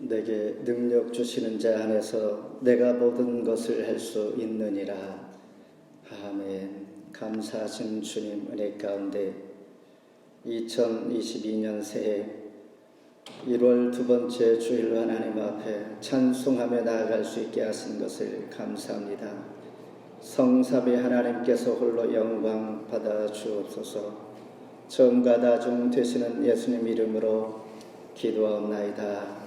내게 능력 주시는 자 안에서 내가 모든 것을 할 수 있느니라. 아멘. 감사하신 주님 은혜 가운데 2022년 새해 1월 두 번째 주일로 하나님 앞에 찬송하며 나아갈 수 있게 하신 것을 감사합니다. 성삼위 하나님께서 홀로 영광 받아 주옵소서. 처음과 나중 되시는 예수님 이름으로 기도하옵나이다.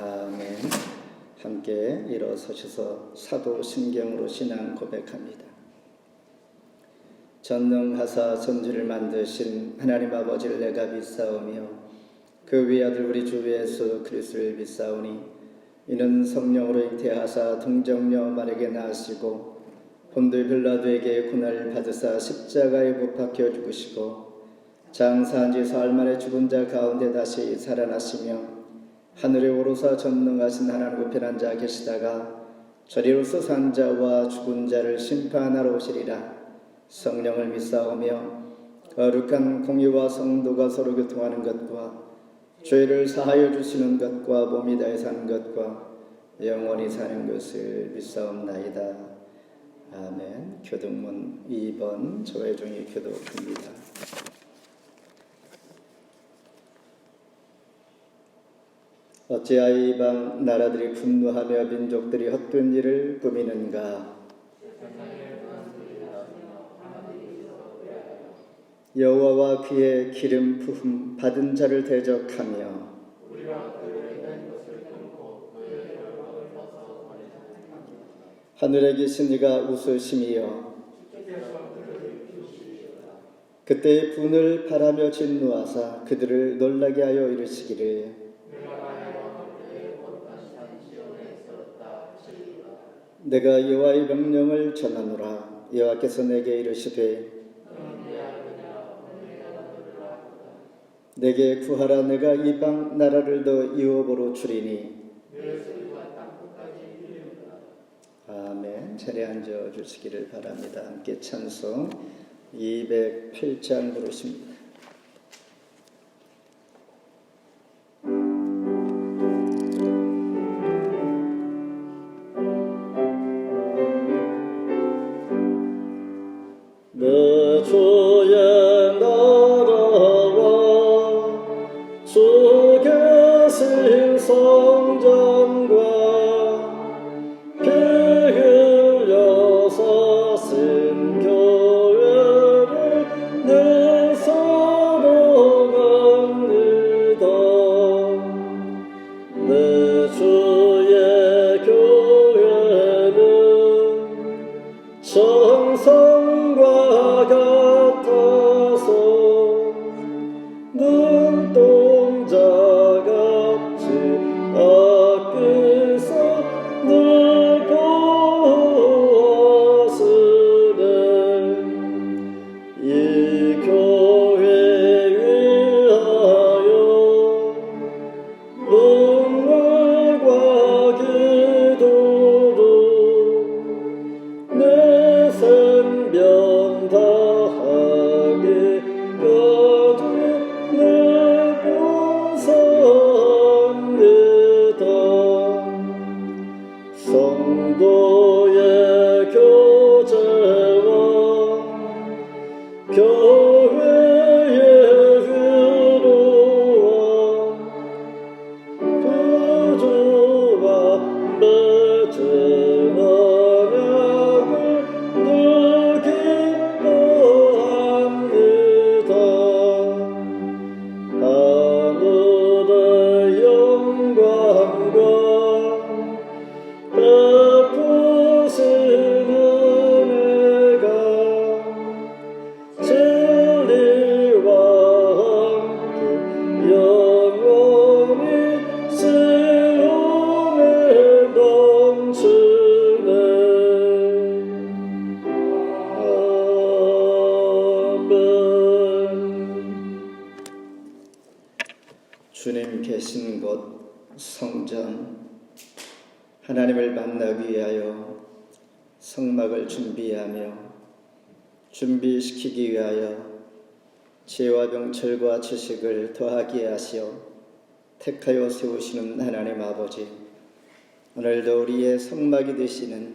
아멘. 함께 일어서셔서 사도신경으로 신앙 고백합니다. 전능하사 천지를 만드신 하나님 아버지를 내가 믿사오며 그 위아들 우리 주 예수 그리스도를 믿사오니 이는 성령으로 잉태하사 동정녀 마리아에게 낳으시고 본들 빌라도에게 고난을 받으사 십자가에 못 박혀 죽으시고 장사한 지 사흘 만에 죽은 자 가운데 다시 살아나시며 하늘에 오르사 전능하신 하나님 우편한 자 계시다가 저리로서 산 자와 죽은 자를 심판하러 오시리라. 성령을 믿사오며 거룩한 공의와 성도가 서로 교통하는 것과 죄를 사하여 주시는 것과 몸이 다해 사는 것과 영원히 사는 것을 믿사옵나이다. 아멘. 교동문 2번 조혜종이 교독합니다. 어찌하여 이방 나라들이 분노하며 민족들이 헛된 일을 꾸미는가. 여호와와 그의 기름 부음 받은 자를 대적하며 하늘에 계신 이가 웃으심이여 그때의 분을 바라며 진노하사 그들을 놀라게 하여 이르시기를 내가 여호와의 명령을 전하노라. 여호와께서 내게 이르시되 내게 구하라. 내가 이방 나라를 더 유업으로 주리니. 아멘. 자리에 앉아 주시기를 바랍니다. 함께 찬송 208장 부르십니다. 내 주의 나라와 주 계신 성전과 피 흘려서 쓴 교회를 내 사랑합니다. 내 주의 교회는 정성과 같아서 눈동자같이 앞에서 늘 보았으네. 이 교회 위하여 눈물과 기도로 내 생명 다하게 여주 내 봉사합니다. 성도의 교제와 교회의 위로와 구주와 맺은 언약을 늘 기뻐합니다. 하늘의 영광과 베푸신 은혜가 진리와 함께 영원히 시온에 넘치네. 아멘. 주님 계신 곳 성전 하나님을 만나기 위하여 성막을 준비시키기 위하여 지혜와 명철과 지식을 더하게 하시어 택하여 세우시는 하나님 아버지, 오늘도 우리의 성막이 되시는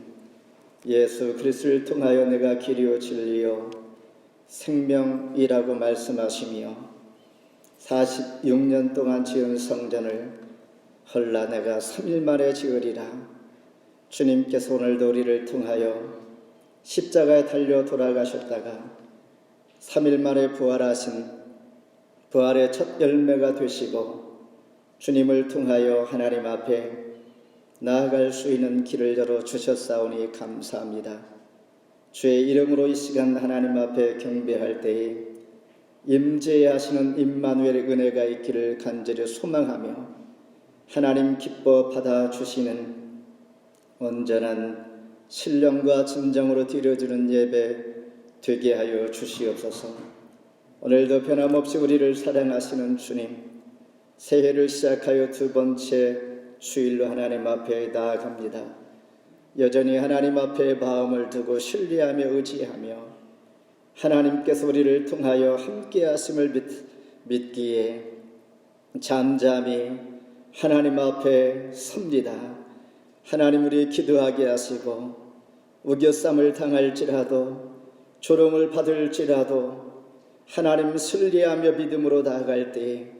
예수 그리스도를 통하여 내가 길이요 진리요 생명이라고 말씀하시며 46년 동안 지은 성전을 헐라 내가 3일 만에 지으리라. 주님께서 오늘도 우리를 통하여 십자가에 달려 돌아가셨다가 3일 만에 부활하신 부활의 첫 열매가 되시고 주님을 통하여 하나님 앞에 나아갈 수 있는 길을 열어주셨사오니 감사합니다. 주의 이름으로 이 시간 하나님 앞에 경배할 때에 임재하시는 임마누엘의 은혜가 있기를 간절히 소망하며 하나님 기뻐 받아주시는 온전한 신령과 진정으로 드려주는 예배 되게 하여 주시옵소서. 오늘도 변함없이 우리를 사랑하시는 주님, 새해를 시작하여 두 번째 주일로 하나님 앞에 나아갑니다. 여전히 하나님 앞에 마음을 두고 신뢰하며 의지하며 하나님께서 우리를 통하여 함께 하심을 믿기에 잠잠히 하나님 앞에 섭니다. 하나님 우리 기도하게 하시고 우겨쌈을 당할지라도 조롱을 받을지라도 하나님 신뢰하며 믿음으로 나아갈 때에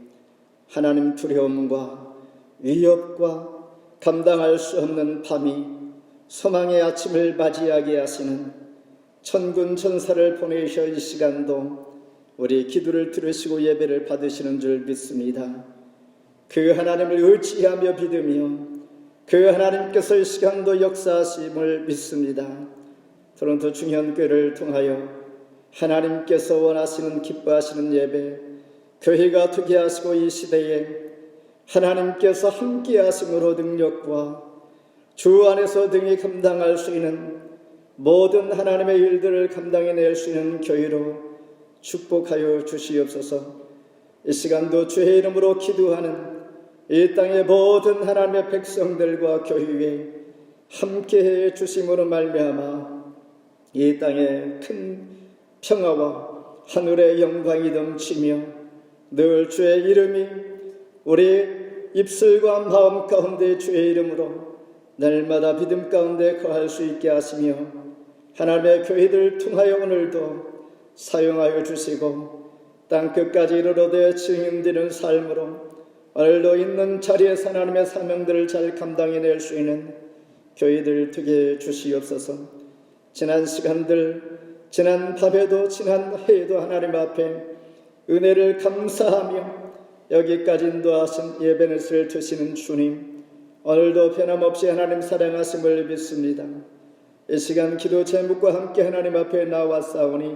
하나님 두려움과 위협과 감당할 수 없는 밤이 소망의 아침을 맞이하게 하시는 천군 천사를 보내셔 이 시간도 우리 기도를 들으시고 예배를 받으시는 줄 믿습니다. 그 하나님을 의지하며 믿으며 그 하나님께서 이 시간도 역사하심을 믿습니다. 토론토 중현교회를 통하여 하나님께서 원하시는 기뻐하시는 예배 교회가 되게 하시고 이 시대에 하나님께서 함께 하심으로 능력과 주 안에서 등이 감당할 수 있는 모든 하나님의 일들을 감당해낼 수 있는 교회로 축복하여 주시옵소서. 이 시간도 주의 이름으로 기도하는 이 땅의 모든 하나님의 백성들과 교회에 함께해 주심으로 말미암아 이 땅에 큰 평화와 하늘의 영광이 넘치며 늘 주의 이름이 우리 입술과 마음 가운데 주의 이름으로 날마다 믿음 가운데 거할 수 있게 하시며 하나님의 교회들 통하여 오늘도 사용하여 주시고 땅끝까지 이르러되 증인되는 삶으로 오늘도 있는 자리에서 하나님의 사명들을 잘 감당해낼 수 있는 교회들 되게 주시옵소서. 지난 시간들, 지난 밤에도 지난 해에도 하나님 앞에 은혜를 감사하며 여기까지 인도하신 예배넷을 드시는 주님, 오늘도 변함없이 하나님 사랑하심을 믿습니다. 이 시간 기도 제목과 함께 하나님 앞에 나왔사오니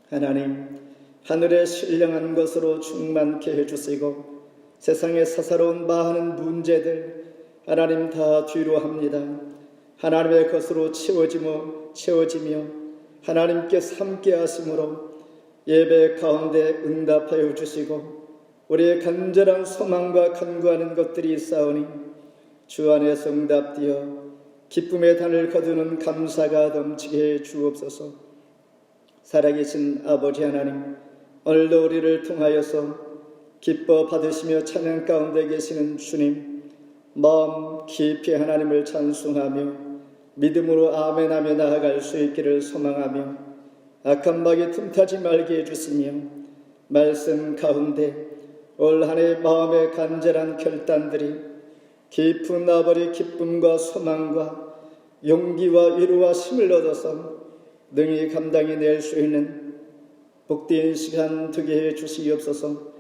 하나님 하늘의 신령한 것으로 충만케 해주시고 세상의 사사로운 많은 문제들 하나님 다 뒤로 합니다. 하나님의 것으로 채워지며 하나님께서 함께 하심으로 예배 가운데 응답하여 주시고 우리의 간절한 소망과 간구하는 것들이 있사오니 주 안에서 응답되어 기쁨의 단을 거두는 감사가 넘치게 해 주옵소서. 살아계신 아버지 하나님, 오늘도 우리를 통하여서 기뻐 받으시며 찬양 가운데 계시는 주님, 마음 깊이 하나님을 찬송하며 믿음으로 아멘하며 나아갈 수 있기를 소망하며 악한 마귀 틈타지 말게 해주시며 말씀 가운데 올 한 해 마음의 간절한 결단들이 깊은 아버지 기쁨과 소망과 용기와 위로와 힘을 얻어서 능히 감당해낼 수 있는 복된 시간 되게 해 주시옵소서.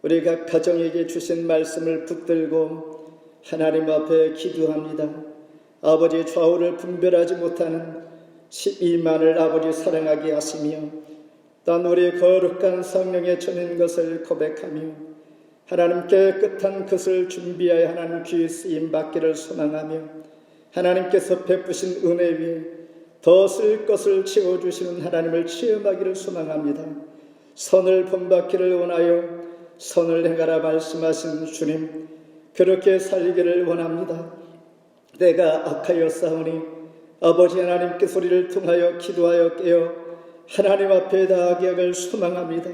우리 각 가정에게 주신 말씀을 붙들고 하나님 앞에 기도합니다. 아버지 좌우를 분별하지 못하는 12만을 아버지 사랑하게 하시며 또한 우리 거룩한 성령의 전인 것을 고백하며 하나님 깨끗한 것을 준비하여 하나님 귀에 쓰임 받기를 소망하며 하나님께서 베푸신 은혜 위에 더 쓸 것을 채워주시는 하나님을 체험하기를 소망합니다. 선을 본받기를 원하여 선을 행하라 말씀하신 주님, 그렇게 살기를 원합니다. 내가 악하였사오니 아버지 하나님께서 우리를 통하여 기도하여 깨어 하나님 앞에 나아가기를 소망합니다.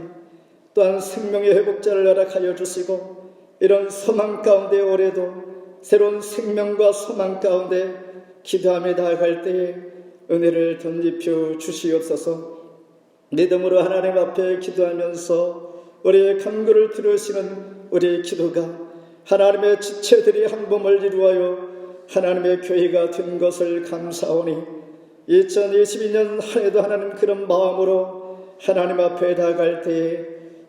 또한 생명의 회복자를 허락하여 주시고 이런 소망 가운데 올해도 새로운 생명과 소망 가운데 기도하며 나아갈 때에 은혜를 덧입혀 주시옵소서. 믿음으로 하나님 앞에 기도하면서 우리의 간구를 들으시는 우리의 기도가 하나님의 지체들이 한 몸을 이루어요 하나님의 교회가 된 것을 감사하오니 2022년 한 해도 하나님 그런 마음으로 하나님 앞에 나아갈 때에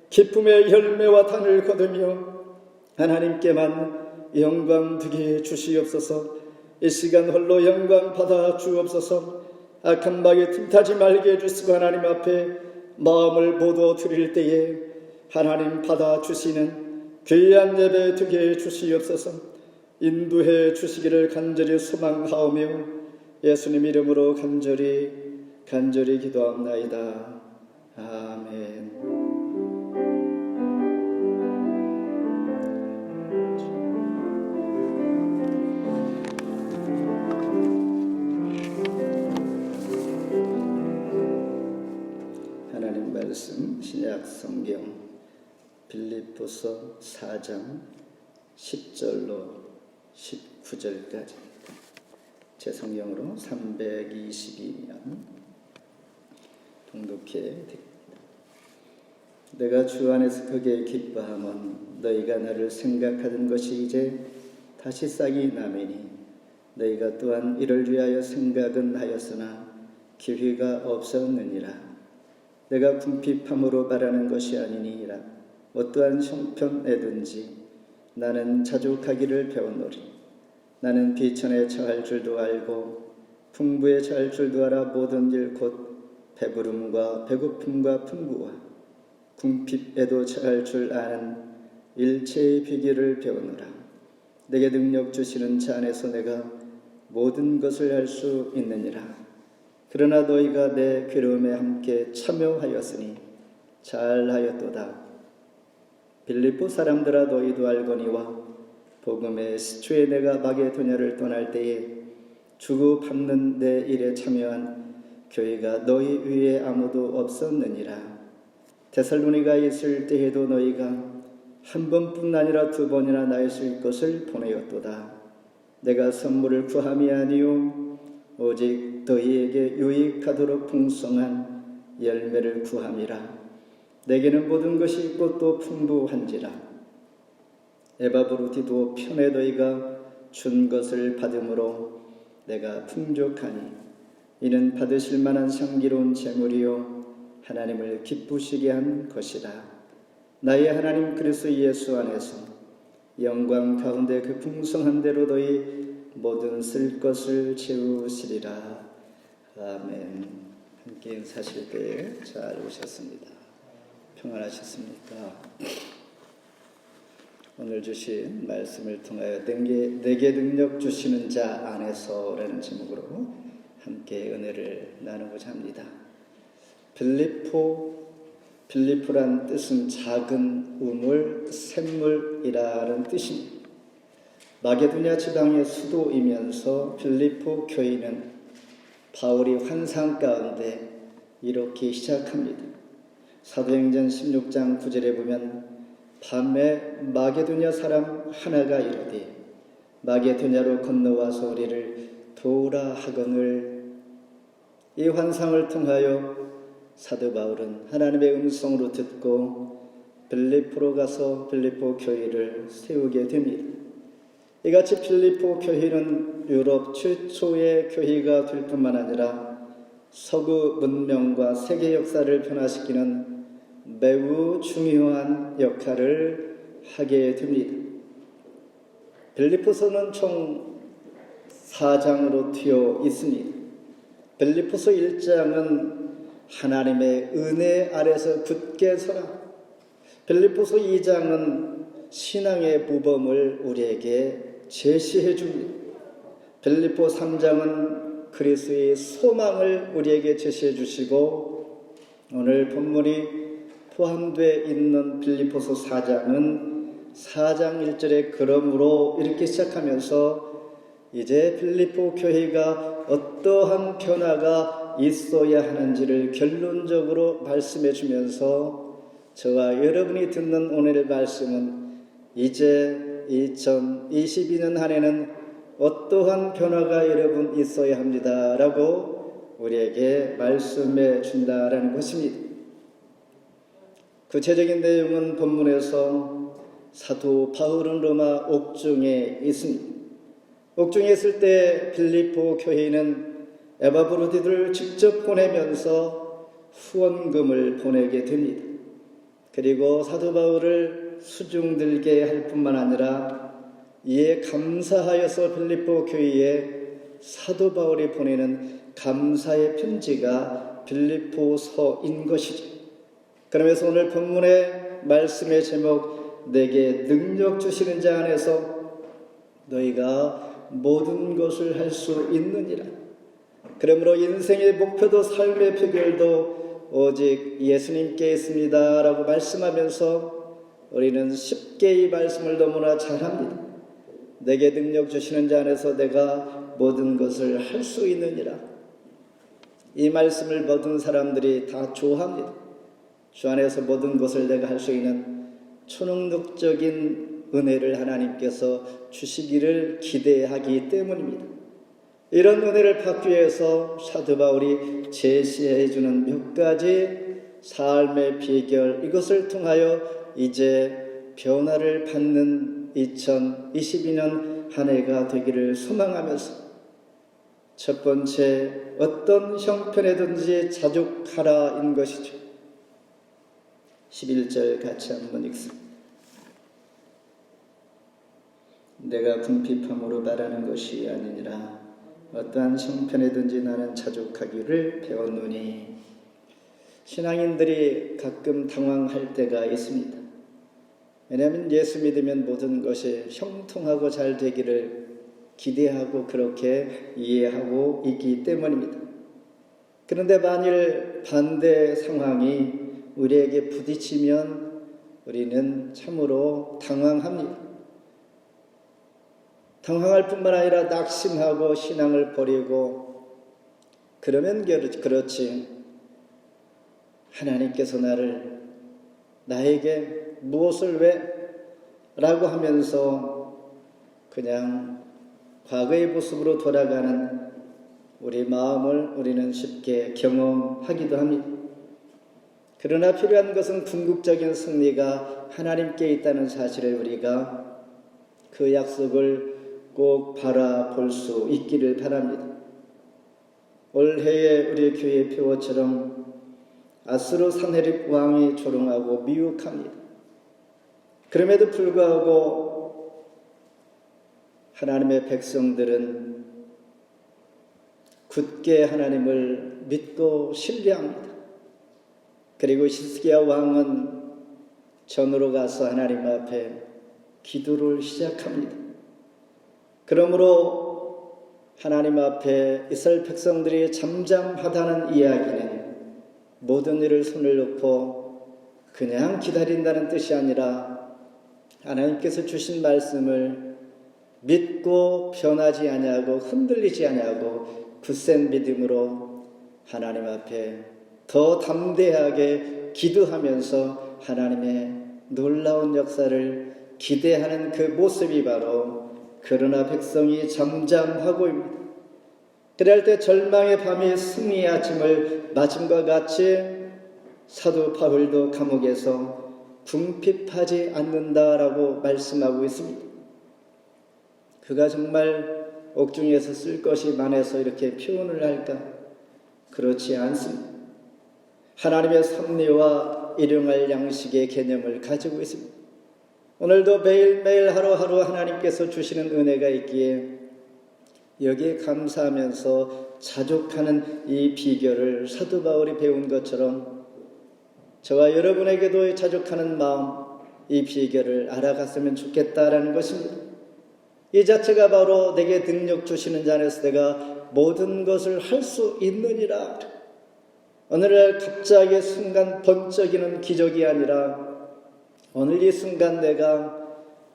기쁨의 열매와 단을 거두며 하나님께만 영광 되게 주시옵소서. 이 시간 홀로 영광 받아 주옵소서. 악한 마귀 틈타지 말게 해주시고 하나님 앞에 마음을 모두 드릴 때에 하나님 받아 주시는 귀한 예배 되게 해주시옵소서. 인도해 주시기를 간절히 소망하오며 예수님 이름으로 간절히 기도합나이다. 아멘. 하나님 말씀 신약 성경 빌립보서 4장 10절로 19절까지입니다. 제 성경으로 322면 동독해 드립니다. 내가 주 안에서 크게 기뻐함은 너희가 나를 생각하던 것이 이제 다시 싹이 나매니 너희가 또한 이를 위하여 생각은 하였으나 기회가 없었느니라. 내가 궁핍함으로 말하는 것이 아니니라. 어떠한 형편에든지 나는 자족하기를 배웠노리. 나는 비천에 처할 줄도 알고 풍부에 처할 줄도 알아 모든 일 곧 배부름과 배고픔과 풍부와 궁핍에도 처할 줄 아는 일체의 비결을 배우노라. 내게 능력 주시는 자 안에서 내가 모든 것을 할 수 있느니라. 그러나 너희가 내 괴로움에 함께 참여하였으니 잘하였도다. 빌립보 사람들아 너희도 알거니와 복음의 시초에 내가 마게도냐를 떠날 때에 주고 밟는 내 일에 참여한 교회가 너희 위에 아무도 없었느니라. 데살로니가에 있을 때에도 너희가 한 번뿐 아니라 두 번이나 나의 쓸 것을 보내었도다. 내가 선물을 구함이 아니요 오직 너희에게 유익하도록 풍성한 열매를 구함이라. 내게는 모든 것이 있고 또 풍부한지라. 에바브로디도 편에 너희가 준 것을 받음으로 내가 풍족하니 이는 받으실 만한 향기로운 제물이요 하나님을 기쁘시게 한 것이라. 나의 하나님 그리스도 예수 안에서 영광 가운데 그 풍성한 대로 너희 모든 쓸 것을 채우시리라. 아멘. 함께 인사하실 때 잘 오셨습니다. 평안하셨습니까? 오늘 주신 말씀을 통하여 내게 능력 주시는 자 안에서라는 제목으로 함께 은혜를 나누고자 합니다. 빌립보란 뜻은 작은 우물, 샘물이라는 뜻입니다. 마게도냐 지방의 수도이면서 빌립보 교회는 바울이 환상 가운데 이렇게 시작합니다. 사도행전 16장 9절에 보면 밤에 마게도냐 사람 하나가 이르되 마게도냐로 건너와서 우리를 도우라 하거늘. 이 환상을 통하여 사도 바울은 하나님의 음성으로 듣고 빌립보로 가서 빌립보 교회를 세우게 됩니다. 이같이 빌립보 교회는 유럽 최초의 교회가 될 뿐만 아니라 서구 문명과 세계 역사를 변화시키는 매우 중요한 역할을 하게 됩니다. 빌립보서는 총 4장으로 되어 있습니다. 빌립보서 1장은 하나님의 은혜 아래서 굳게 서라. 빌립보서 2장은 신앙의 모범을 우리에게 제시해 줍니다. 빌립보 3장은 그리스도의 소망을 우리에게 제시해 주시고 오늘 본문이 포함되어 있는 빌립보서 4장은 4장 1절에 그러므로 이렇게 시작하면서 이제 빌립보 교회가 어떠한 변화가 있어야 하는지를 결론적으로 말씀해 주면서 저와 여러분이 듣는 오늘의 말씀은 이제 2022년 한 해는 어떠한 변화가 여러분 있어야 합니다 라고 우리에게 말씀해 준다라는 것입니다. 구체적인 내용은 본문에서 사도 바울은 로마 옥중에 있습니다. 옥중에 있을 때 빌립보 교회는 에바브로디들을 직접 보내면서 후원금을 보내게 됩니다. 그리고 사도 바울을 수중들게 할 뿐만 아니라 이에 감사하여서 빌립보 교회에 사도 바울이 보내는 감사의 편지가 빌립보서인 것이죠. 그러면서 오늘 본문의 말씀의 제목, 내게 능력 주시는 자 안에서 너희가 모든 것을 할 수 있느니라. 그러므로 인생의 목표도 삶의 비결도 오직 예수님께 있습니다 라고 말씀하면서 우리는 쉽게 이 말씀을 너무나 잘합니다. 내게 능력 주시는 자 안에서 내가 모든 것을 할 수 있느니라. 이 말씀을 모든 사람들이 다 좋아합니다. 주 안에서 모든 것을 내가 할 수 있는 초능력적인 은혜를 하나님께서 주시기를 기대하기 때문입니다. 이런 은혜를 받기 위해서 사도 바울이 제시해 주는 몇 가지 삶의 비결, 이것을 통하여 이제 변화를 받는 2022년 한 해가 되기를 소망하면서 첫 번째, 어떤 형편에든지 자족하라인 것이죠. 11절 같이 한번 읽습니다. 내가 궁핍함으로 바라는 것이 아니니라 어떠한 형편에든지 나는 자족하기를 배웠노니. 신앙인들이 가끔 당황할 때가 있습니다. 왜냐하면 예수 믿으면 모든 것이 형통하고 잘 되기를 기대하고 그렇게 이해하고 있기 때문입니다. 그런데 만일 반대 상황이 우리에게 부딪히면 우리는 참으로 당황합니다. 당황할 뿐만 아니라 낙심하고 신앙을 버리고, 그러면 그렇지, 하나님께서 나에게 무엇을 왜? 라고 하면서 그냥 과거의 모습으로 돌아가는 우리 마음을 우리는 쉽게 경험하기도 합니다. 그러나 필요한 것은 궁극적인 승리가 하나님께 있다는 사실을 우리가 그 약속을 꼭 바라볼 수 있기를 바랍니다. 올해의 우리 교회 표어처럼 아수르 산헤립 왕이 조롱하고 미혹합니다. 그럼에도 불구하고 하나님의 백성들은 굳게 하나님을 믿고 신뢰합니다. 그리고 히스기야 왕은 전으로 가서 하나님 앞에 기도를 시작합니다. 그러므로 하나님 앞에 이스라엘 백성들이 잠잠하다는 이야기는 모든 일을 손을 놓고 그냥 기다린다는 뜻이 아니라 하나님께서 주신 말씀을 믿고 변하지 아니하고 흔들리지 아니하고 굳센 믿음으로 하나님 앞에 더 담대하게 기도하면서 하나님의 놀라운 역사를 기대하는 그 모습이 바로 그러나 백성이 잠잠하고입니다. 그럴 때 절망의 밤이 승리의 아침을 맞음과 같이 사도 바울도 감옥에서 궁핍하지 않는다라고 말씀하고 있습니다. 그가 정말 옥중에서 쓸 것이 많아서 이렇게 표현을 할까? 그렇지 않습니다. 하나님의 섭리와 일용할 양식의 개념을 가지고 있습니다. 오늘도 매일매일 하루하루 하나님께서 주시는 은혜가 있기에 여기에 감사하면서 자족하는 이 비결을 사도 바울이 배운 것처럼 저와 여러분에게도 자족하는 마음, 이 비결을 알아갔으면 좋겠다라는 것입니다. 이 자체가 바로 내게 능력 주시는 자 안에서 내가 모든 것을 할 수 있느니라. 오늘날 갑자기 순간 번쩍이는 기적이 아니라 오늘 이 순간 내가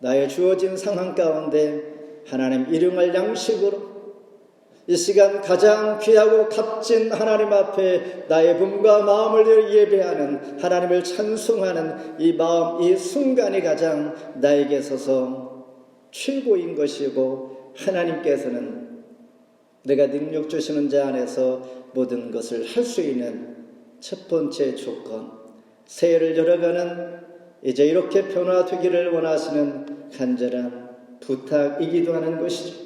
나의 주어진 상황 가운데 하나님 일용할 양식으로 이 시간 가장 귀하고 값진 하나님 앞에 나의 몸과 마음을 예배하는, 하나님을 찬송하는 이 마음, 이 순간이 가장 나에게 있어서 최고인 것이고, 하나님께서는 내가 능력 주시는 자 안에서 모든 것을 할 수 있는 첫 번째 조건, 새해를 열어가는 이제 이렇게 변화되기를 원하시는 간절한 부탁이기도 하는 것이죠.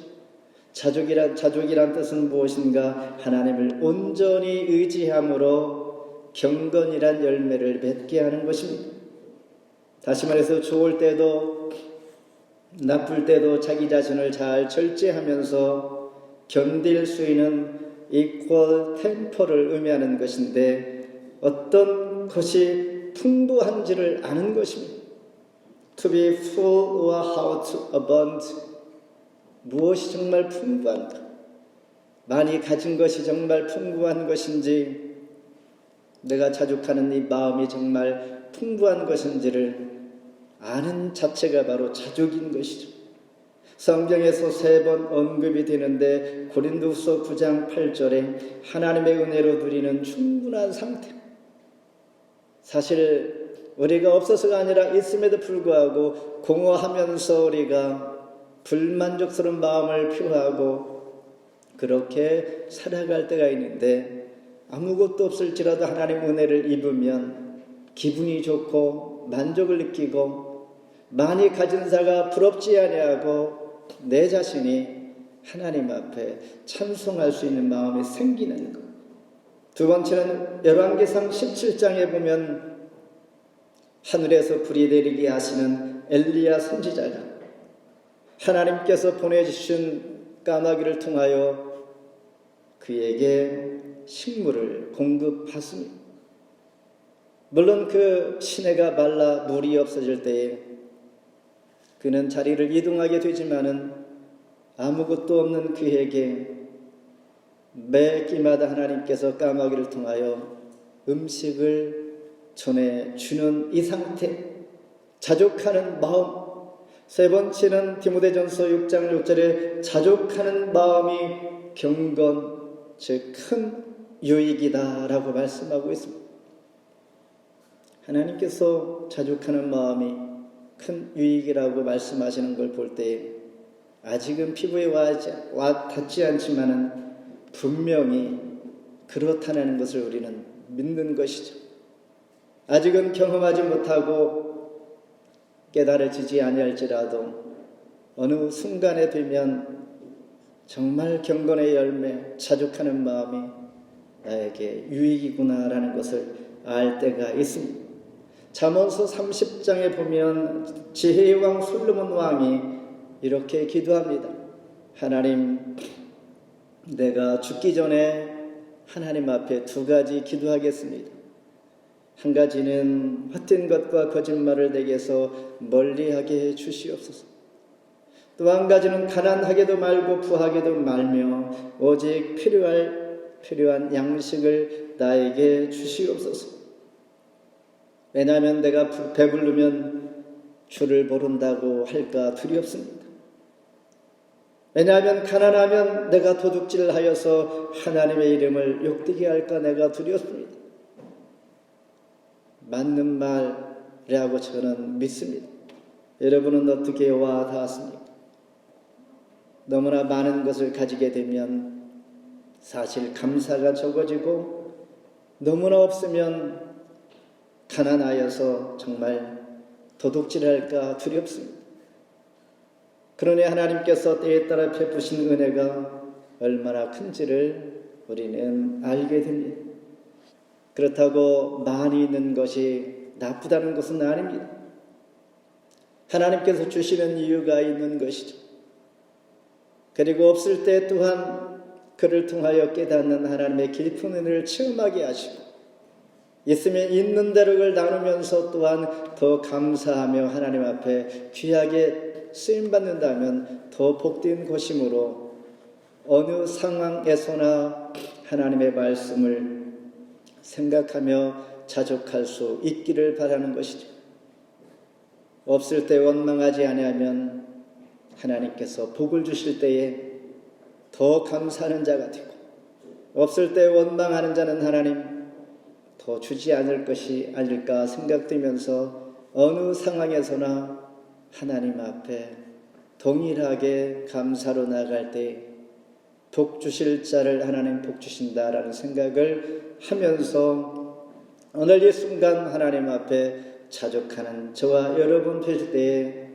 자족이란 뜻은 무엇인가? 하나님을 온전히 의지함으로 경건이란 열매를 맺게 하는 것입니다. 다시 말해서 좋을 때도 나쁠 때도 자기 자신을 잘 절제하면서 견딜 수 있는 equal temper를 의미하는 것인데, 어떤 것이 풍부한지를 아는 것입니다. To be full or how to abound. 무엇이 정말 풍부한가? 많이 가진 것이 정말 풍부한 것인지, 내가 자족하는 이 마음이 정말 풍부한 것인지를 아는 자체가 바로 자족인 것이죠. 성경에서 3번 언급이 되는데, 고린도후서 9장 8절에 하나님의 은혜로 누리는 충분한 상태. 사실 우리가 없어서가 아니라 있음에도 불구하고 공허하면서 우리가 불만족스러운 마음을 표하고 그렇게 살아갈 때가 있는데, 아무것도 없을지라도 하나님 은혜를 입으면 기분이 좋고 만족을 느끼고, 많이 가진 자가 부럽지 아니하고 내 자신이 하나님 앞에 찬송할 수 있는 마음이 생기는 것. 두 번째는 열왕기상 17장에 보면 하늘에서 불이 내리게 하시는 엘리야 선지자가 하나님께서 보내주신 까마귀를 통하여 그에게 식물을 공급하습니다. 물론 그 시내가 말라 물이 없어질 때에 그는 자리를 이동하게 되지만은 아무것도 없는 그에게 매 끼마다 하나님께서 까마귀를 통하여 음식을 전해주는 이 상태, 자족하는 마음. 세 번째는 디모데전서 6장 6절에 자족하는 마음이 경건, 즉 큰 유익이다라고 말씀하고 있습니다. 하나님께서 자족하는 마음이 큰 유익이라고 말씀하시는 걸 볼 때 아직은 피부에 닿지 않지만은 분명히 그렇다는 것을 우리는 믿는 것이죠. 아직은 경험하지 못하고 깨달아지지 아니할지라도 어느 순간에 되면 정말 경건의 열매, 자족하는 마음이 나에게 유익이구나라는 것을 알 때가 있습니다. 잠언서 30장에 보면 지혜의 왕 솔로몬 왕이 이렇게 기도합니다. 하나님, 내가 죽기 전에 하나님 앞에 2가지 기도하겠습니다. 한 가지는 헛된 것과 거짓말을 내게서 멀리하게 해주시옵소서. 또 한 가지는 가난하게도 말고 부하게도 말며 오직 필요한 양식을 나에게 주시옵소서. 왜냐하면 내가 배부르면 주를 모른다고 할까 두렵습니다. 왜냐하면 가난하면 내가 도둑질하여서 하나님의 이름을 욕되게 할까 내가 두렵습니다. 맞는 말이라고 저는 믿습니다. 여러분은 어떻게 와 닿았습니까? 너무나 많은 것을 가지게 되면 사실 감사가 적어지고, 너무나 없으면 가난하여서 정말 도둑질할까 두렵습니다. 그러니 하나님께서 때에 따라 베푸신 은혜가 얼마나 큰지를 우리는 알게 됩니다. 그렇다고 많이 있는 것이 나쁘다는 것은 아닙니다. 하나님께서 주시는 이유가 있는 것이죠. 그리고 없을 때 또한 그를 통하여 깨닫는 하나님의 깊은 은혜를 체험하게 하시고, 있으면 있는 대로 그걸 나누면서 또한 더 감사하며 하나님 앞에 귀하게 쓰임받는다면 더 복된 것이므로 어느 상황에서나 하나님의 말씀을 생각하며 자족할 수 있기를 바라는 것이죠. 없을 때 원망하지 아니하면 하나님께서 복을 주실 때에 더 감사하는 자가 되고, 없을 때 원망하는 자는 하나님 더 주지 않을 것이 아닐까 생각되면서 어느 상황에서나 하나님 앞에 동일하게 감사로 나갈 때 복 주실 자를 하나님 복 주신다라는 생각을 하면서 오늘 이 순간 하나님 앞에 자족하는 저와 여러분 되실 때에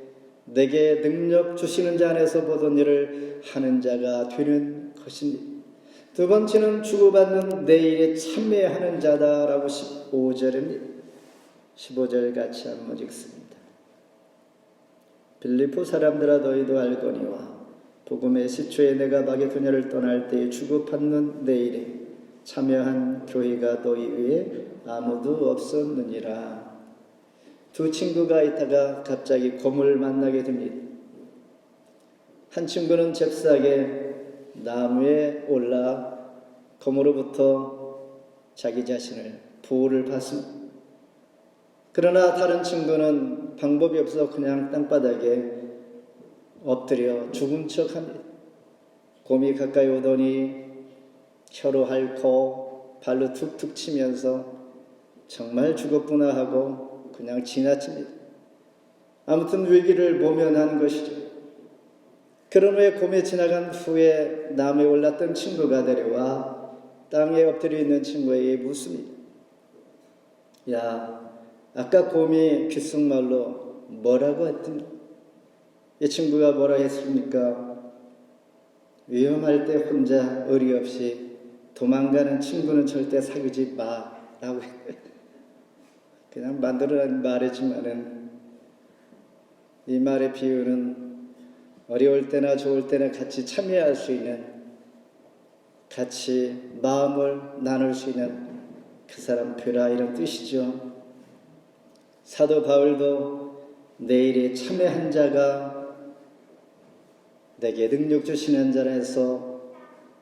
내게 능력 주시는 자 안에서 모든 일을 하는 자가 되는 것입니다. 두 번째는 주고받는 내 일에 참여하는 자다라고 15절입니다. 15절 같이 한번 읽습니다. 빌립보 사람들아 너희도 알거니와 복음의 시초에 내가 마게도냐를 떠날 때에 주고받는 내 일에 참여한 교회가 너희 위에 아무도 없었느니라. 두 친구가 있다가 갑자기 곰을 만나게 됩니다. 한 친구는 잽싸게 나무에 올라 곰으로부터 자기 자신을 보호를 받습니다. 그러나 다른 친구는 방법이 없어 그냥 땅바닥에 엎드려 죽은 척합니다. 곰이 가까이 오더니 혀로 핥고 발로 툭툭 치면서 정말 죽었구나 하고 그냥 지나칩니다. 아무튼 위기를 모면한 것이죠. 그런 후에 곰이 지나간 후에 나무에 올랐던 친구가 내려와 땅에 엎드려 있는 친구에게 묻습니다. 야, 아까 곰이 귓속말로 뭐라고 했더니? 이 친구가 뭐라 했습니까? 위험할 때 혼자 의리 없이 도망가는 친구는 절대 사귀지 마라고 그냥 만들어낸 말이지만은 이 말의 비유는 어려울 때나 좋을 때나 같이 참여할 수 있는, 같이 마음을 나눌 수 있는 그 사람 되라 이런 뜻이죠. 사도 바울도 내 일에 참여한 자가 내게 능력 주시는 자라서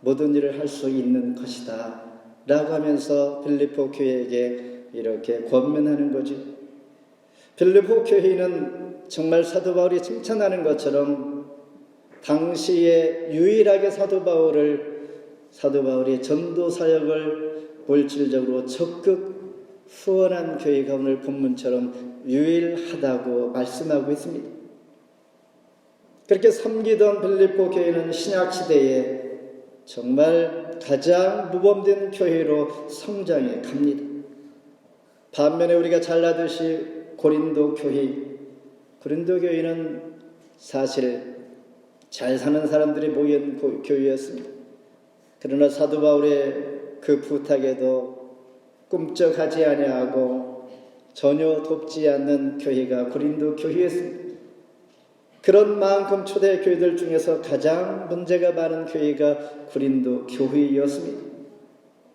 모든 일을 할 수 있는 것이다 라고 하면서 빌립보 교회에게 이렇게 권면하는 거죠. 빌립보 교회는 정말 사도 바울이 칭찬하는 것처럼 당시에 유일하게 사도 바울이 전도 사역을 물질적으로 적극 후원한 교회가 오늘 본문처럼 유일하다고 말씀하고 있습니다. 그렇게 섬기던 빌립보 교회는 신약시대에 정말 가장 모범된 교회로 성장해 갑니다. 반면에 우리가 잘 아듯이 고린도 교회는 사실 잘 사는 사람들이 모인 교회였습니다. 그러나 사도 바울의 그 부탁에도 꿈쩍하지 아니하고 전혀 돕지 않는 교회가 고린도 교회였습니다. 그런 만큼 초대 교회들 중에서 가장 문제가 많은 교회가 고린도 교회였습니다.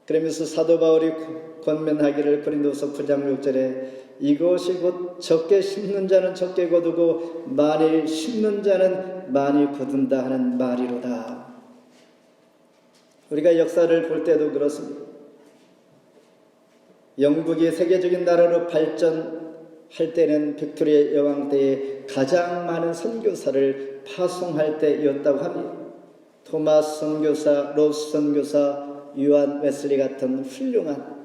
그러면서 사도 바울이 권면하기를 고린도서 9장 6절에 이것이 곧 적게 심는 자는 적게 거두고 많이 심는 자는 많이 거둔다 하는 말이로다. 우리가 역사를 볼 때도 그렇습니다. 영국이 세계적인 나라로 발전할 때는 빅토리아 여왕 때에 가장 많은 선교사를 파송할 때였다고 합니다. 토마스 선교사, 로스 선교사, 요한 웨슬리 같은 훌륭한,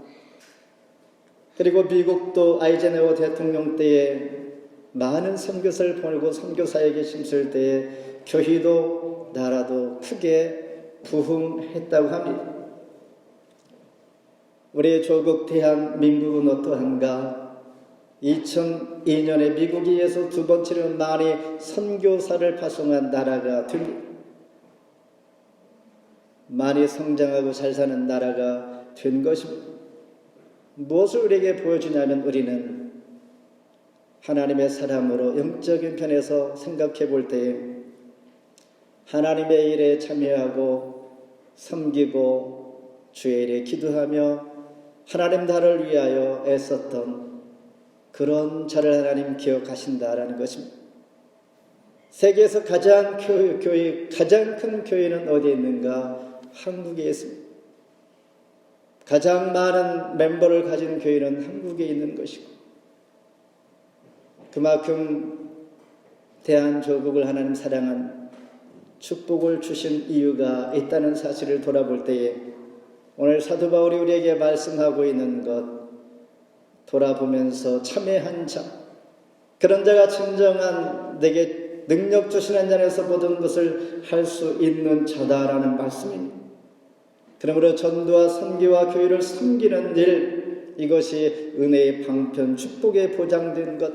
그리고 미국도 아이젠하워 대통령 때에 많은 선교사를 보내고 선교사에게 심을 때에 교회도 나라도 크게 부흥했다고 합니다. 우리의 조국 대한민국은 어떠한가? 2002년에 미국에 이어서 두 번째로 많이 선교사를 파송한 나라가 됩니다. 많이 성장하고 잘 사는 나라가 된 것입니다. 무엇을 우리에게 보여주냐면 우리는 하나님의 사람으로 영적인 편에서 생각해 볼 때에 하나님의 일에 참여하고 섬기고 주의 일에 기도하며 하나님 나라를 위하여 애썼던 그런 자를 하나님 기억하신다라는 것입니다. 세계에서 가장 큰 교회는 어디에 있는가? 한국에 있습니다. 가장 많은 멤버를 가진 교회는 한국에 있는 것이고, 그만큼 대한조국을 하나님 사랑한 축복을 주신 이유가 있다는 사실을 돌아볼 때에 오늘 사도 바울이 우리에게 말씀하고 있는 것 돌아보면서 참회한 자, 그런 자가 진정한 내게 능력 주시는 자에서 모든 것을 할 수 있는 자다라는 말씀입니다. 그러므로 전도와 선교와 교회를 섬기는 일, 이것이 은혜의 방편, 축복에 보장된 것,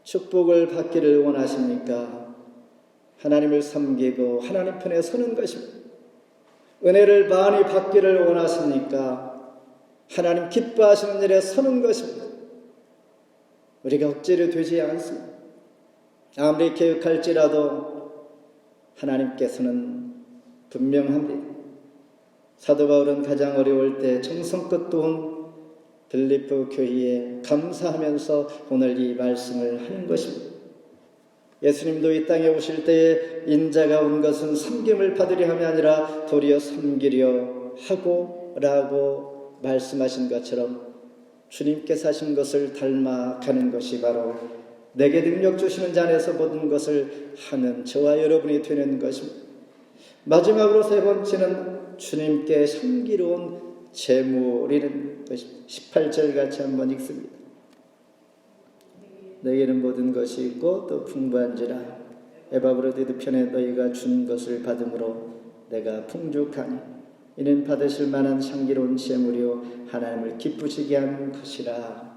축복을 받기를 원하십니까? 하나님을 섬기고 하나님 편에 서는 것입니다. 은혜를 많이 받기를 원하십니까? 하나님 기뻐하시는 일에 서는 것입니다. 우리가 억지로 되지 않습니다. 아무리 계획할지라도 하나님께서는 분명합니다. 사도 바울은 가장 어려울 때 정성껏 도운 빌립보 교회에 감사하면서 오늘 이 말씀을 하는 것입니다. 예수님도 이 땅에 오실 때에 인자가 온 것은 섬김을 받으려 함이 아니라 도리어 섬기려 하고 라고 말씀하신 것처럼 주님께서 하신 것을 닮아가는 것이 바로 내게 능력 주시는 자 안에서 모든 것을 하는 저와 여러분이 되는 것입니다. 마지막으로 세 번째는 주님께 향기로운 제물이라는 것입니다. 18절 같이 한번 읽습니다. 너희에게는 모든 것이 있고 또 풍부한지라 에바브로디드 편에 너희가 준 것을 받음으로 내가 풍족하니 이는 받으실 만한 향기로운 제물이요 하나님을 기쁘시게 하는 것이라.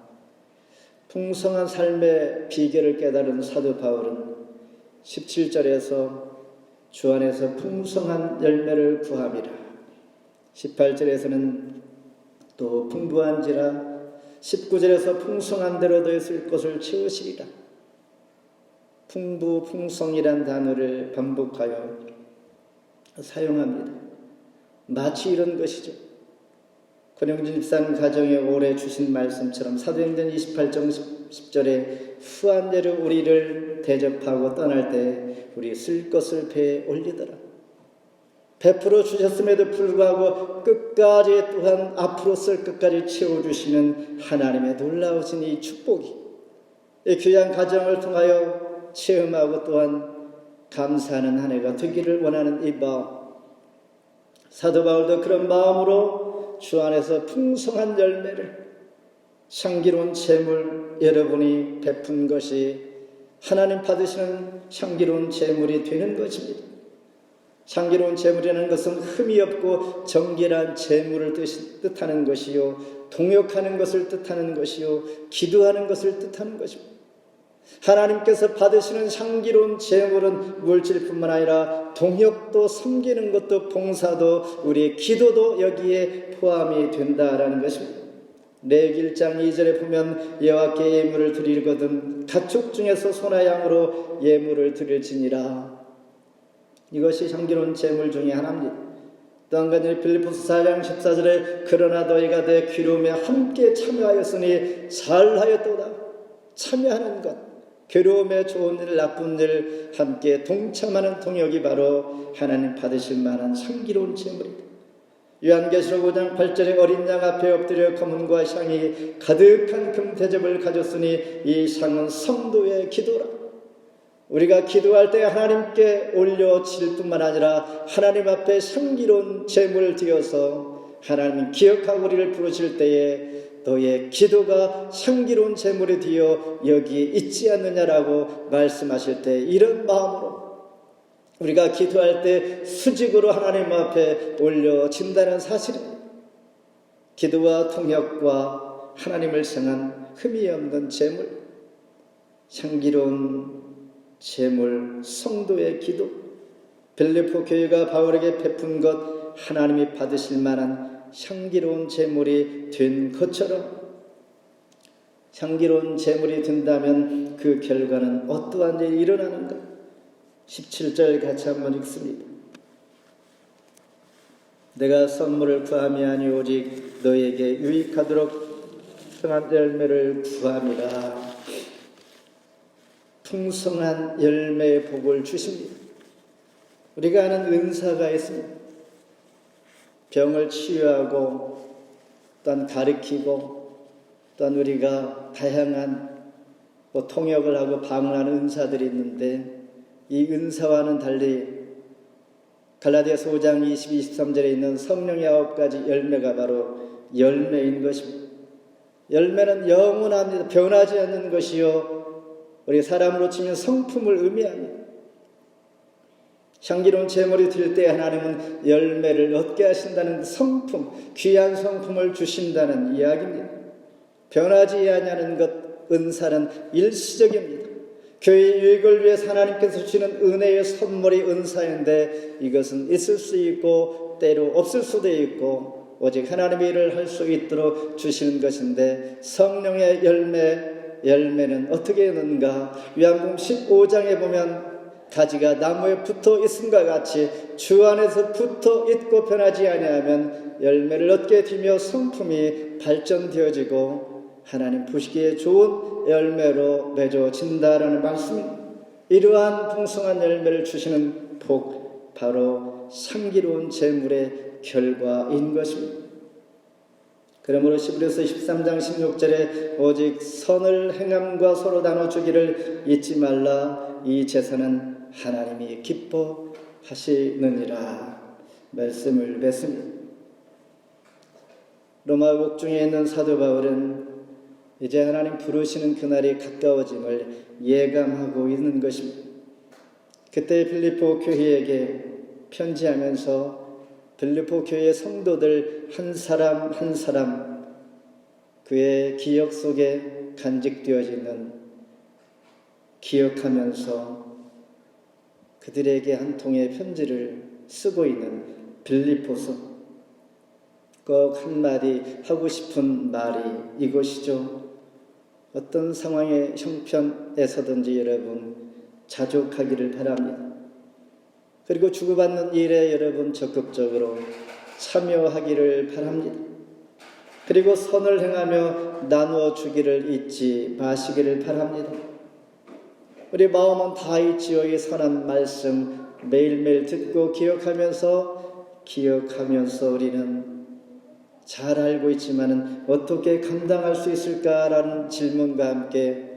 풍성한 삶의 비결을 깨달은 사도 바울은 17절에서 주 안에서 풍성한 열매를 구함이라, 18절에서는 또 풍부한지라, 19절에서 풍성한 대로 너희 쓸 것을 채우시리라. 풍부, 풍성이란 단어를 반복하여 사용합니다. 마치 이런 것이죠. 권영진 집사님 가정에 오래 주신 말씀처럼 사도행전 28장 10절에 후한대로 우리를 대접하고 떠날 때 우리 쓸 것을 배에 올리더라. 베풀어 주셨음에도 불구하고 끝까지 또한 앞으로 쓸 것까지 채워주시는 하나님의 놀라우신 이 축복이 이 귀한 가정을 통하여 체험하고 또한 감사하는 한 해가 되기를 원하는 이 마음, 사도 바울도 그런 마음으로 주 안에서 풍성한 열매를, 향기로운 제물, 여러분이 베푼 것이 하나님 받으시는 향기로운 제물이 되는 것입니다. 향기로운 제물이라는 것은 흠이 없고 정결한 제물을 뜻하는 것이요, 동역하는 것을 뜻하는 것이요, 기도하는 것을 뜻하는 것입니다. 하나님께서 받으시는 향기로운 제물은 물질뿐만 아니라 동역도, 섬기는 것도, 봉사도, 우리의 기도도 여기에 포함이 된다라는 것입니다. 레위기 1장 2절에 보면 여호와께 예물을 드리거든 가축 중에서 소나 양으로 예물을 드릴지니라. 이것이 향기로운 제물 중에 하나입니다. 또 한 가지 빌립보서 4장 14절에 그러나 너희가 내 기름에 함께 참여하였으니 잘하였도다. 참여하는 것, 괴로움에 좋은 일, 나쁜 일 함께 동참하는 동역이 바로 하나님 받으실 만한 향기로운 제물입니다. 요한계시록 5장 8절에 어린 양 앞에 엎드려 검은과 향이 가득한 금 대접을 가졌으니 이 향은 성도의 기도라. 우리가 기도할 때 하나님께 올려질 뿐만 아니라 하나님 앞에 향기로운 제물을 드려서 하나님 기억하고 우리를 부르실 때에 너의 기도가 향기로운 제물이 되어 여기에 있지 않느냐라고 말씀하실 때 이런 마음으로 우리가 기도할 때 수직으로 하나님 앞에 올려진다는 사실입니다. 기도와 통역과 하나님을 향한 흠이 없는 제물, 향기로운 제물, 성도의 기도, 빌립보 교회가 바울에게 베푼 것, 하나님이 받으실 만한 향기로운 제물이 된 것처럼 향기로운 제물이 된다면 그 결과는 어떠한 일이 일어나는가? 17절 같이 한번 읽습니다. 내가 선물을 구함이 아니 오직 너에게 유익하도록 풍성한 열매를 구함이라. 풍성한 열매의 복을 주십니다. 우리가 아는 은사가 있습니다. 병을 치유하고 또한 가르치고 또한 우리가 다양한 통역을 하고 방언하는 은사들이 있는데 이 은사와는 달리 갈라디아서 5장 22, 23절에 있는 성령의 9가지 열매가 바로 열매인 것입니다. 열매는 영원합니다. 변하지 않는 것이요 우리 사람으로 치면 성품을 의미합니다. 향기로운 제물이 드릴 때 하나님은 열매를 얻게 하신다는 성품, 귀한 성품을 주신다는 이야기입니다. 변하지 아니하는 것, 은사는 일시적입니다. 교회 유익을 위해서 하나님께서 주시는 은혜의 선물이 은사인데 이것은 있을 수 있고 때로 없을 수도 있고 오직 하나님의 일을 할 수 있도록 주시는 것인데 성령의 열매는 어떻게 있는가? 요한복음 15장에 보면 가지가 나무에 붙어 있음과 같이 주 안에서 붙어 있고 변하지 아니하면 열매를 얻게 되며 성품이 발전되어지고 하나님 보시기에 좋은 열매로 맺어진다라는 말씀입니다. 이러한 풍성한 열매를 주시는 복, 바로 향기로운 제물의 결과인 것입니다. 그러므로 히브리서 13장 16절에 오직 선을 행함과 서로 나눠주기를 잊지 말라. 이 제사는 하나님이 기뻐하시느니라 말씀을 맺습니다. 로마 옥중에 있는 사도 바울은 이제 하나님 부르시는 그날이 가까워짐을 예감하고 있는 것입니다. 그때 빌립보 교회에게 편지하면서 빌립보 교회의 성도들 한 사람 한 사람 그의 기억 속에 간직되어지는 기억하면서 그들에게 한 통의 편지를 쓰고 있는 빌립보서 꼭 한마디 하고 싶은 말이 이것이죠. 어떤 상황의 형편에서든지 여러분 자족하기를 바랍니다. 그리고 주고받는 일에 여러분 적극적으로 참여하기를 바랍니다. 그리고 선을 행하며 나누어 주기를 잊지 마시기를 바랍니다. 우리 마음은 다 있지요. 이 선한 말씀 매일매일 듣고 기억하면서 우리는 잘 알고 있지만은 어떻게 감당할 수 있을까라는 질문과 함께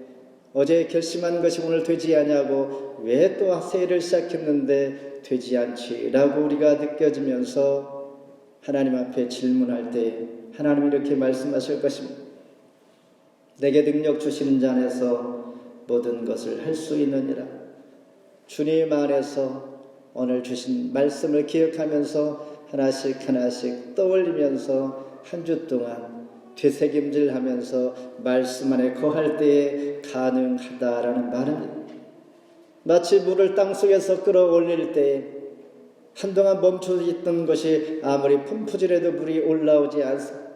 어제 결심한 것이 오늘 되지 않냐고 왜 또 새해를 시작했는데 되지 않지라고 우리가 느껴지면서 하나님 앞에 질문할 때 하나님이 이렇게 말씀하실 것입니다. 내게 능력 주시는 자 안에서 모든 것을 할 수 있느니라. 주님 안에서 오늘 주신 말씀을 기억하면서 하나씩 떠올리면서 한 주 동안 되새김질하면서 말씀 안에 거할 때에 가능하다라는 말입니다. 마치 물을 땅속에서 끌어올릴 때에 한동안 멈춰 있던 것이 아무리 펌프질해도 물이 올라오지 않습니다.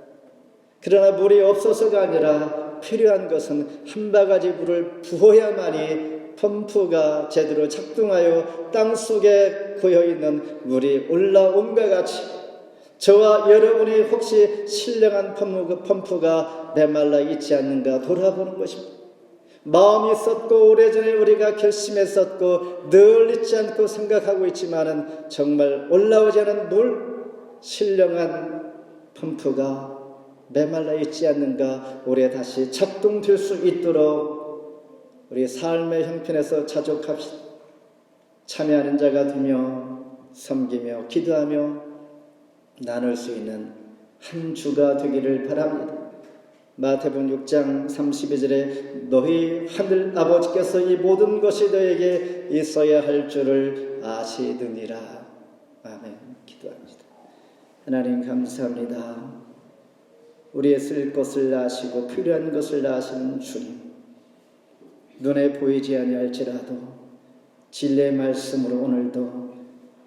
그러나 물이 없어서가 아니라 필요한 것은 한 바가지 물을 부어야만이 펌프가 제대로 작동하여 땅속에 고여있는 물이 올라옴과 같이 저와 여러분이 혹시 신령한 펌프가 메말라 있지 않는가 돌아보는 것입니다. 마음이 있었고 오래전에 우리가 결심했었고 늘 잊지 않고 생각하고 있지만은 정말 올라오지 않은 물 신령한 펌프가 메말라 있지 않는가 올해 다시 작동될 수 있도록 우리 삶의 형편에서 자족합시다. 참여하는 자가 되며 섬기며 기도하며 나눌 수 있는 한 주가 되기를 바랍니다. 마태복음 6장 32절에 너희 하늘 아버지께서 이 모든 것이 너에게 있어야 할 줄을 아시느니라. 아멘. 기도합니다. 하나님 감사합니다. 우리의 쓸 것을 아시고 필요한 것을 아시는 주님, 눈에 보이지 아니할지라도 진리의 말씀으로 오늘도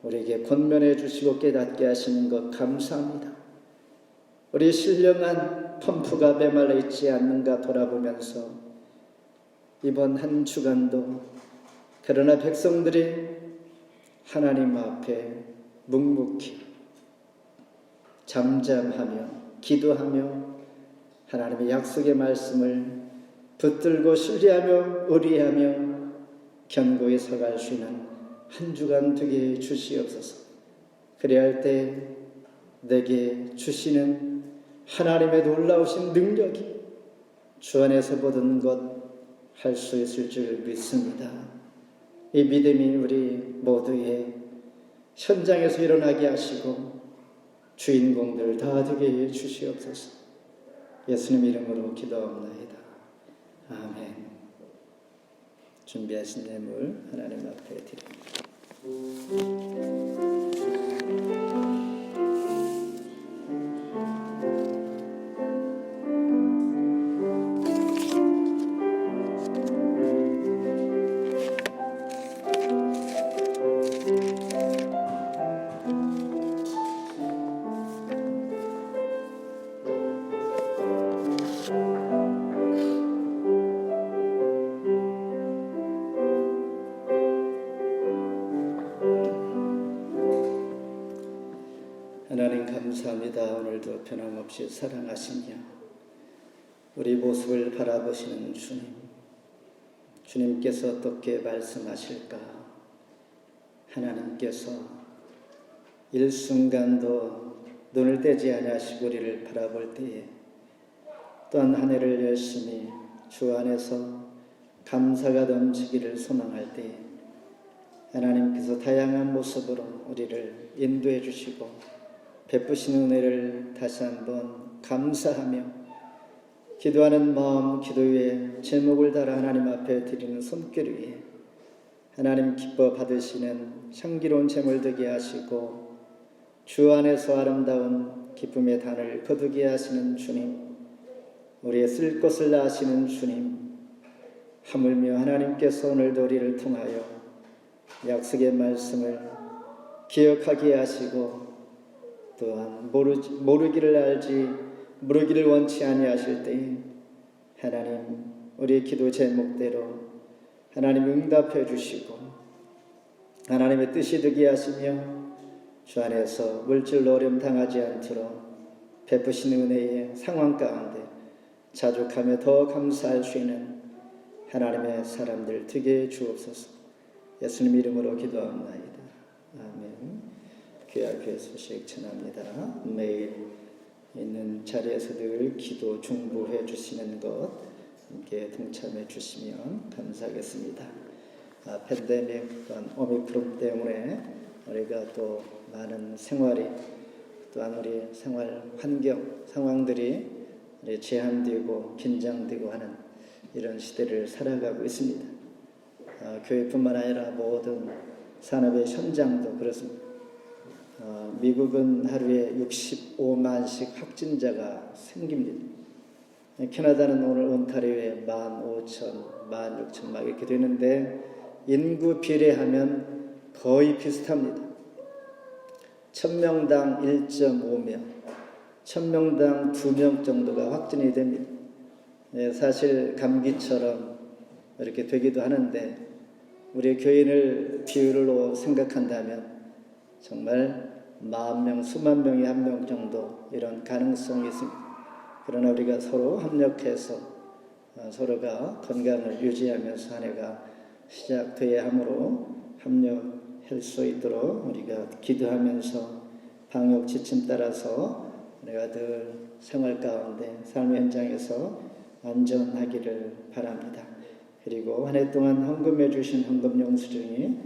우리에게 권면해 주시고 깨닫게 하시는 것 감사합니다. 우리 신령한 펌프가 메말라 있지 않는가 돌아보면서 이번 한 주간도 그러나 백성들이 하나님 앞에 묵묵히 잠잠하며 기도하며 하나님의 약속의 말씀을 붙들고 신뢰하며 의리하며 견고히 서갈 수 있는 한 주간 되게 주시옵소서. 그래야 할 때 내게 주시는 하나님의 놀라우신 능력이 주 안에서 모든 것 할 수 있을 줄 믿습니다. 이 믿음이 우리 모두의 현장에서 일어나게 하시고 주인공들 다 되게 해 주시옵소서. 예수님 이름으로 기도합나이다. 아멘. 준비하신 예물 하나님 앞에 드립니다. 하나님 감사합니다. 오늘도 변함없이 사랑하시며 우리 모습을 바라보시는 주님, 주님께서 어떻게 말씀하실까? 하나님께서 일순간도 눈을 떼지 아니하시고 우리를 바라볼 때에 또한 한 해를 열심히 주 안에서 감사가 넘치기를 소망할 때에 하나님께서 다양한 모습으로 우리를 인도해 주시고 베푸신 은혜를 다시 한번 감사하며 기도하는 마음, 기도 위에 제목을 달아 하나님 앞에 드리는 손길 위에 하나님 기뻐 받으시는 향기로운 제물 되게 하시고 주 안에서 아름다운 기쁨의 단을 거두게 하시는 주님, 우리의 쓸 것을 아시는 주님, 하물며 하나님께서 오늘도 우리를 통하여 약속의 말씀을 기억하게 하시고 또한 모르기를 알지 모르기를 원치 아니하실 때에 하나님 우리의 기도 제목대로 하나님 응답해 주시고 하나님의 뜻이 되게 하시며 주 안에서 물질로 어려움 당하지 않도록 베푸신 은혜의 상황 가운데 자족하며 더 감사할 수 있는 하나님의 사람들 되게 주옵소서. 예수님 이름으로 기도합나이다. 아멘. 귀한 교회 소식 전합니다. 매일 있는 자리에서 늘 기도 중보해 주시는 것 함께 동참해 주시면 감사하겠습니다. 팬데믹 또한 오미크론 때문에 우리가 또 많은 생활이 또한 우리 생활 환경 상황들이 제한되고 긴장되고 하는 이런 시대를 살아가고 있습니다. 교회뿐만 아니라 모든 산업의 현장도 그렇습니다. 미국은 하루에 65만씩 확진자가 생깁니다. 캐나다는 오늘 온타리오에 15,000, 16,000 막 이렇게 되는데 인구 비례하면 거의 비슷합니다. 1000명당 1.5명, 1000명당 2명 정도가 확진이 됩니다. 사실 감기처럼 이렇게 되기도 하는데 우리 교인을 비율로 생각한다면 정말 10,000명, 수만 명에 1명 정도 이런 가능성이 있습니다. 그러나 우리가 서로 협력해서 서로가 건강을 유지하면서 한 해가 시작되어야 하므로 협력할 수 있도록 우리가 기도하면서 방역 지침 따라서 우리가 늘 생활 가운데 삶의 현장에서 안전하기를 바랍니다. 그리고 한 해 동안 헌금해 주신 헌금 영수증이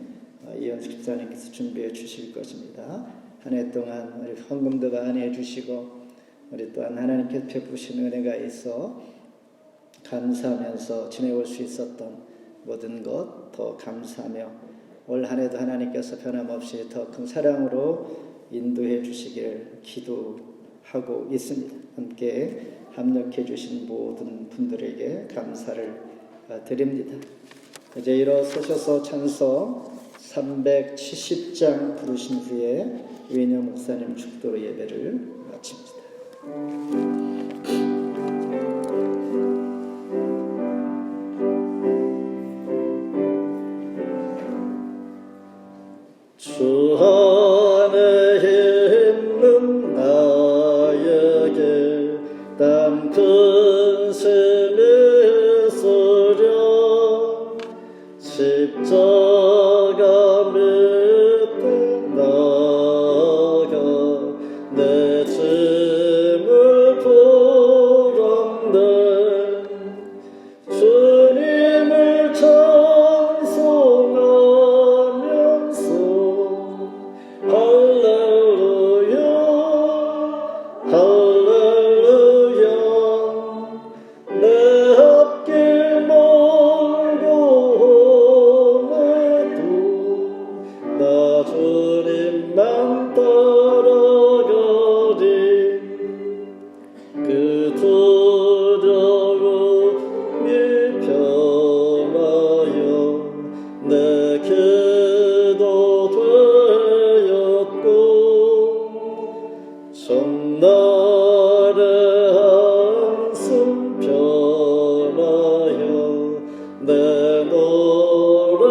이현숙 집사님께서 준비해 주실 것입니다. 한 해 동안 우리 헌금도 많이 해주시고 우리 또한 하나님께서 베푸신 은혜가 있어 감사하면서 지내올 수 있었던 모든 것 더 감사하며 올 한 해도 하나님께서 변함없이 더 큰 사랑으로 인도해 주시기를 기도하고 있습니다. 함께 합력해 주신 모든 분들에게 감사를 드립니다. 이제 일어서셔서 찬송 370장 부르신 후에 위인영 목사님 축도로 예배를 마칩니다. 주 안에 있는 나에게 땀 큰 셈을 소려 십자가 밑에 나가 내 짐을 풀었네. 주님을 찬송하면서 나 주님만 따라가리. 그 두려움이 변하여 내 기도 되었고 전날의 한숨 변하여 내 노래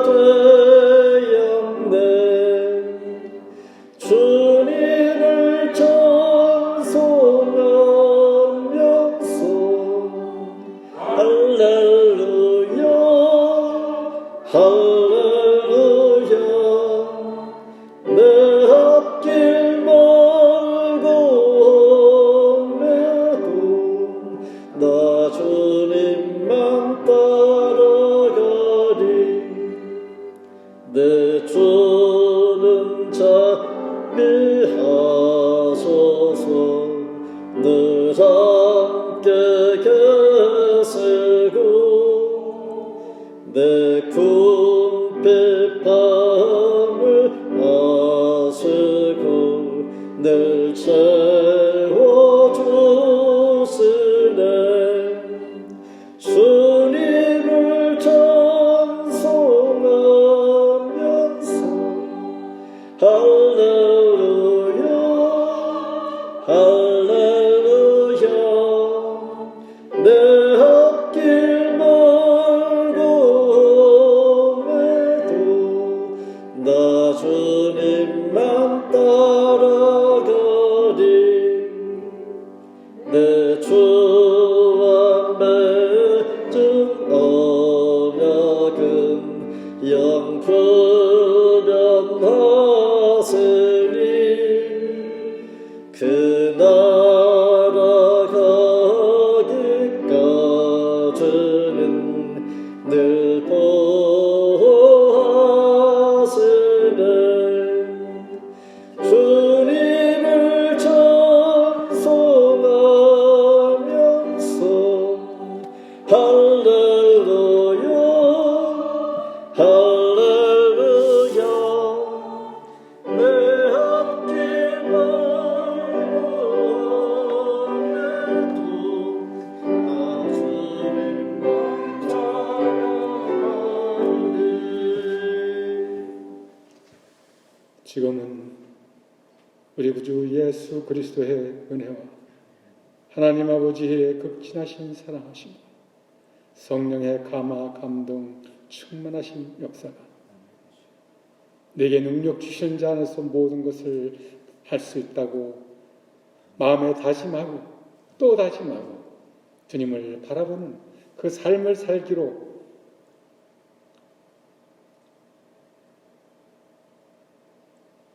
되었네. 주님을 찬송하면서 할렐루야 할렐루야. 내 앞길 멀고 험해도 나 주님만 따라가리. 내 주는 자비하소서 늘 함께 계시고 내 궁핍함을 아시고 늘 채워주시네. 주님을 찬송하면서 할렐루야 할렐루야. 내 앞길 멀고 험해도 나 주님만 따라가리. 내 주와 맺은 언약은 영불변하시니 그 나라 가기까지는 늘 보호하시네. 주님을 찬송하면서 할렐루야 할렐루야. 내 앞길 멀고 험해도 나 주님만 따라가리. 지금은 우리 구주 예수 그리스도의 은혜와 하나님 아버지의 극진하신 사랑하심, 성령의 감화 감동 충만하신 역사가 내게 능력 주신 자 안에서 모든 것을 할 수 있다고 마음에 다짐하고 또 다짐하고 주님을 바라보는 그 삶을 살기로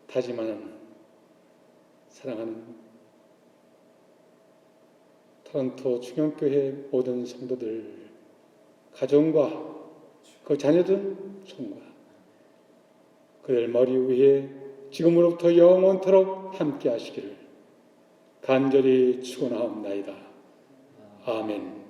다짐하는 사랑하는 토론토 중형교회 모든 성도들, 가정과 그 자녀들 총과 그들 머리 위에 지금으로부터 영원토록 함께 하시기를 간절히 축원하옵나이다. 아멘.